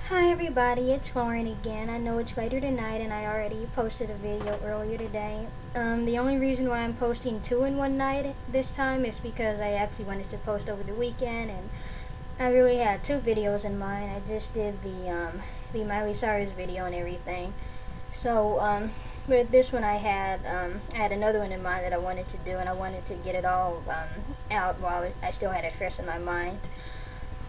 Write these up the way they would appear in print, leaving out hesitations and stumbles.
Hi everybody, it's Lauren again. I know it's later tonight and I already posted a video earlier today. The only reason why I'm posting two in one night this time is because I actually wanted to post over the weekend and I really had two videos in mind. I just did the Miley Cyrus video and everything. So with this one I had another one in mind that I wanted to do, and I wanted to get it all out while I still had it fresh in my mind.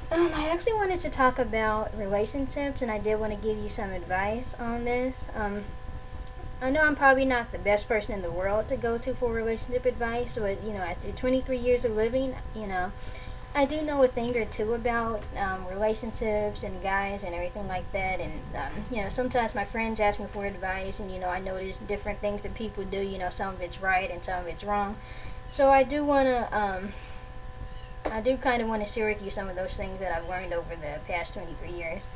I actually wanted to talk about relationships, and I did want to give you some advice on this. I know I'm probably not the best person in the world to go to for relationship advice, but after 23 years of living, I do know a thing or two about relationships and guys and everything like that. And sometimes my friends ask me for advice, and I notice different things that people do. Some of it's right and some of it's wrong. So I do kind of want to share with you some of those things that I've learned over the past 23 years.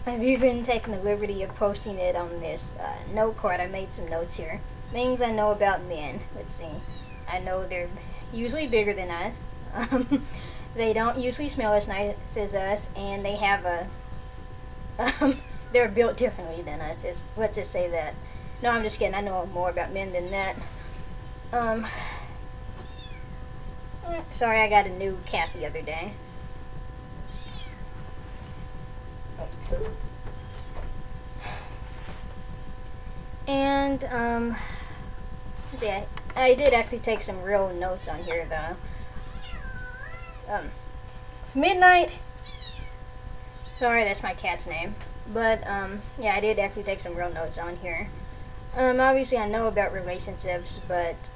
I've even taken the liberty of posting it on this note card. I made some notes here. Things I know about men. Let's see. I know they're usually bigger than us. They don't usually smell as nice as us, and they have they're built differently than us. Let's just say that. No, I'm just kidding. I know more about men than that. Sorry, I got a new cat the other day. And, yeah, I did actually take some real notes on here, though. Midnight. Sorry, that's my cat's name. But, yeah, I did actually take some real notes on here. Obviously I know about relationships, but,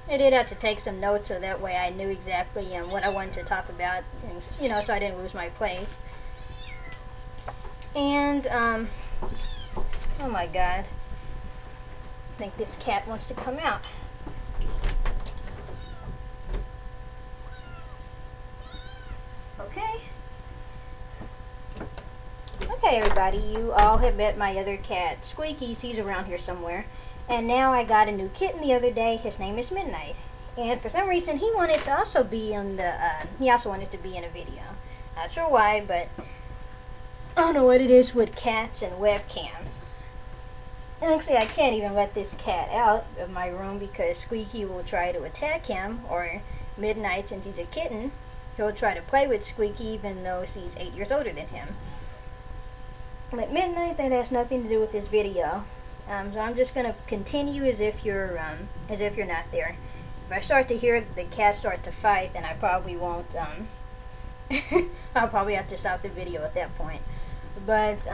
I did have to take some notes so that way I knew exactly what I wanted to talk about, and, so I didn't lose my place. And, oh my god. I think this cat wants to come out. Okay. Okay, everybody, you all have met my other cat, Squeakies. He's around here somewhere. And now I got a new kitten the other day. His name is Midnight. And for some reason, he wanted to also be on he also wanted to be in a video. Not sure why, but I don't know what it is with cats and webcams. Actually, I can't even let this cat out of my room because Squeaky will try to attack him, or Midnight, since he's a kitten, he'll try to play with Squeaky even though she's 8 years older than him. But Midnight, that has nothing to do with this video. So I'm just gonna continue as if you're not there. If I start to hear the cat start to fight, then I probably won't. I'll probably have to stop the video at that point. But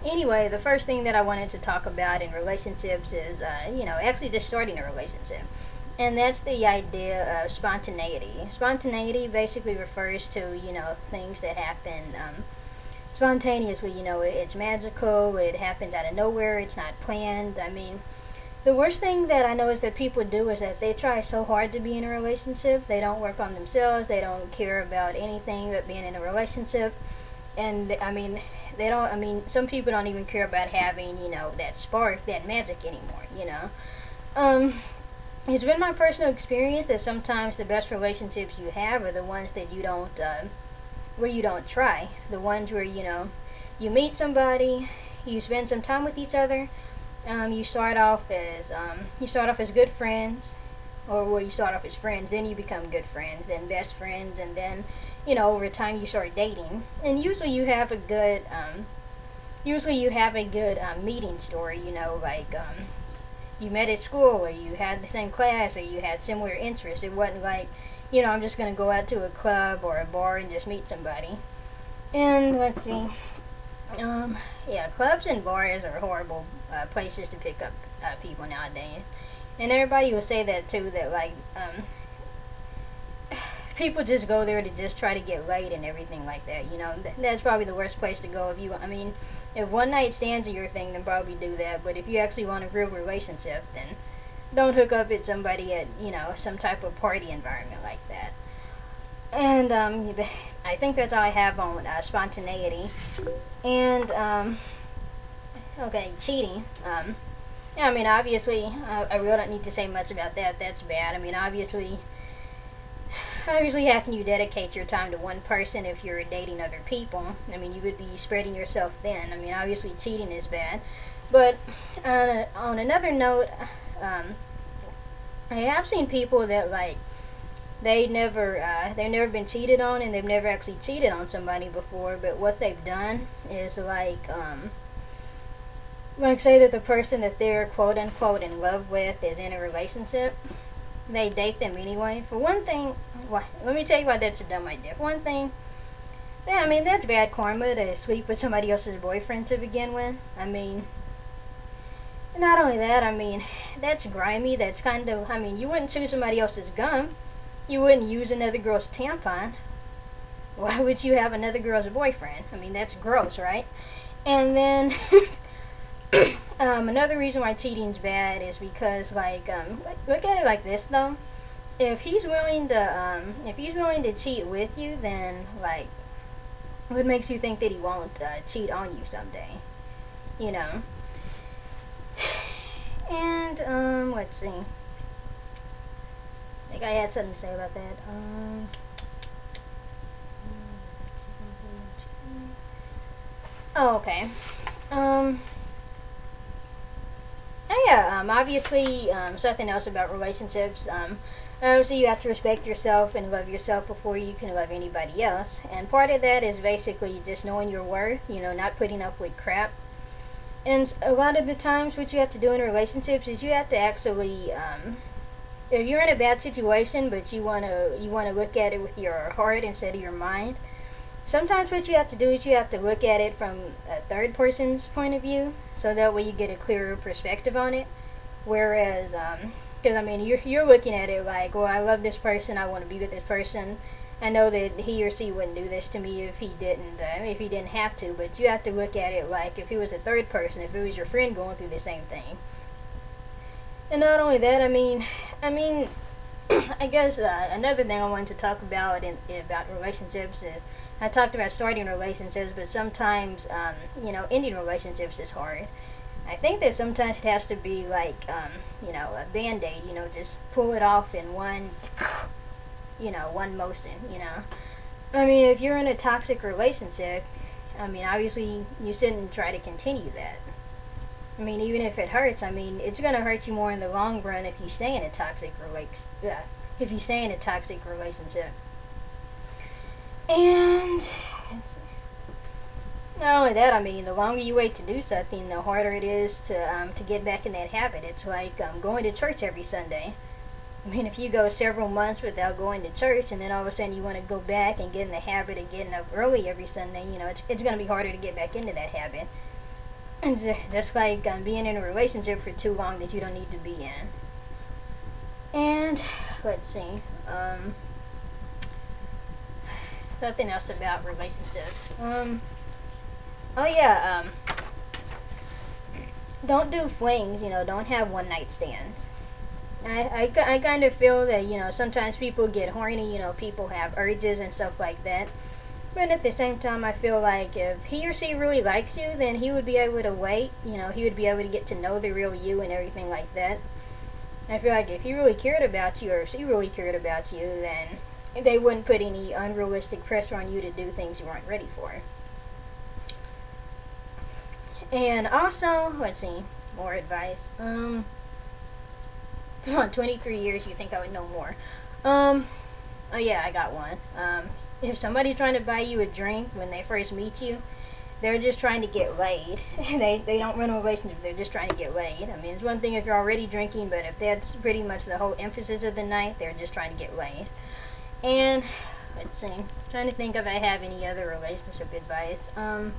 anyway, the first thing that I wanted to talk about in relationships is actually just starting a relationship, and that's the idea of spontaneity. Spontaneity basically refers to things that happen spontaneously. It's magical, it happens out of nowhere, it's not planned. I mean, the worst thing that I know is that people do is that they try so hard to be in a relationship, they don't work on themselves, they don't care about anything but being in a relationship. And some people don't even care about having that spark, that magic anymore. It's been my personal experience that sometimes the best relationships you have are the ones that you don't where you don't try. The ones where you meet somebody, you spend some time with each other, you start off as good friends, or well, you start off as friends, then you become good friends, then best friends, and then over time you start dating. And usually you have a good meeting story. You met at school, or you had the same class, or you had similar interests. It wasn't like I'm just going to go out to a club or a bar and just meet somebody. And let's see. Yeah, clubs and bars are horrible places to pick up people nowadays. And everybody will say that too, that people just go there to just try to get laid and everything like that. That's probably the worst place to go if one night stands are your thing, then probably do that. But if you actually want a real relationship, then don't hook up with somebody at some type of party environment like that. And I think that's all I have on spontaneity. And okay, cheating. Obviously, I really don't need to say much about that. That's bad. Obviously, obviously, how can you dedicate your time to one person if you're dating other people? I mean, you would be spreading yourself thin. I mean, obviously, cheating is bad. But on another note, I have seen people that like they've never been cheated on, and they've never actually cheated on somebody before. But what they've done is like say that the person that they're quote unquote in love with is in a relationship. They date them anyway. For one thing, let me tell you why that's a dumb idea. For one thing, yeah, I mean, that's bad karma to sleep with somebody else's boyfriend to begin with. I mean, not only that, I mean, that's grimy. That's kind of, I mean, you wouldn't chew somebody else's gum. You wouldn't use another girl's tampon. Why would you have another girl's boyfriend? I mean, that's gross, right? And then, another reason why cheating's bad is because, like, look at it like this, though. If he's willing to cheat with you, then, like, what makes you think that he won't cheat on you someday? You know? And, let's see. I think I had something to say about that. Oh, okay. Oh yeah, obviously, something else about relationships, obviously you have to respect yourself and love yourself before you can love anybody else, and part of that is basically just knowing your worth, you know, not putting up with crap. And a lot of the times what you have to do in relationships is you have to actually, if you're in a bad situation but you wanna look at it with your heart instead of your mind, sometimes what you have to do is you have to look at it from a third person's point of view, so that way you get a clearer perspective on it. Whereas, because I mean, you're looking at it like, well, I love this person, I want to be with this person. I know that he or she wouldn't do this to me if he didn't have to. But you have to look at it like if it was a third person, if it was your friend going through the same thing. And not only that, I mean, I guess another thing I wanted to talk about about relationships is, I talked about starting relationships, but sometimes, you know, ending relationships is hard. I think that sometimes it has to be like, you know, a band-aid, you know, just pull it off in one, you know, one motion, you know. I mean, if you're in a toxic relationship, I mean, obviously you shouldn't try to continue that. I mean, even if it hurts, I mean, it's gonna hurt you more in the long run if you stay in a toxic relationship. And not only that, I mean, the longer you wait to do something, the harder it is to get back in that habit. It's like going to church every Sunday. I mean, if you go several months without going to church, and then all of a sudden you want to go back and get in the habit of getting up early every Sunday, you know, it's going to be harder to get back into that habit. And just like being in a relationship for too long that you don't need to be in. And let's see, something else about relationships. Oh yeah, don't do flings, you know, don't have one night stands. I kind of feel that, you know, sometimes people get horny, you know, people have urges and stuff like that. But at the same time, I feel like if he or she really likes you, then he would be able to wait, you know, he would be able to get to know the real you and everything like that. I feel like if he really cared about you, or if she really cared about you, then they wouldn't put any unrealistic pressure on you to do things you weren't ready for. And also, let's see, more advice. Come on, 23 years, you think I would know more. Oh yeah, I got one. If somebody's trying to buy you a drink when they first meet you, they're just trying to get laid. They don't run a relationship, they're just trying to get laid. I mean, it's one thing if you're already drinking, but if that's pretty much the whole emphasis of the night, they're just trying to get laid. And, let's see, I'm trying to think if I have any other relationship advice. Yeah,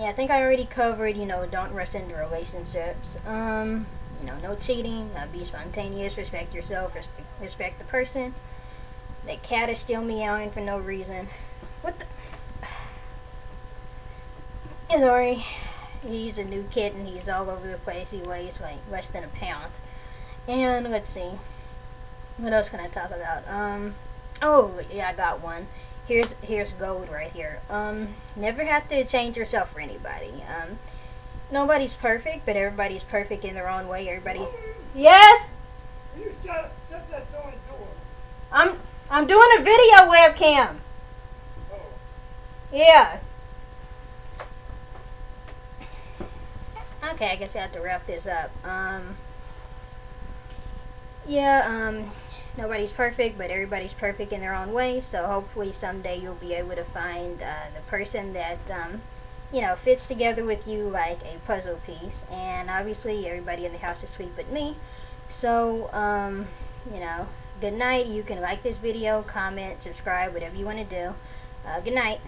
I think I already covered, you know, don't rush into relationships. You know, no cheating, be spontaneous, respect yourself, respect the person. That cat is still meowing for no reason. What the? Sorry, he's a new kitten, he's all over the place, he weighs like less than a pound. And let's see, what else can I talk about? Oh yeah, I got one. Here's gold right here. Never have to change yourself for anybody. Nobody's perfect, but everybody's perfect in their own way. Everybody's... Yes? You shut that door. I'm doing a video webcam. Yeah. Okay, I guess I have to wrap this up. Nobody's perfect, but everybody's perfect in their own way. So hopefully someday you'll be able to find the person that fits together with you like a puzzle piece. And obviously everybody in the house is asleep but me. So good night. You can like this video, comment, subscribe, whatever you want to do. Good night.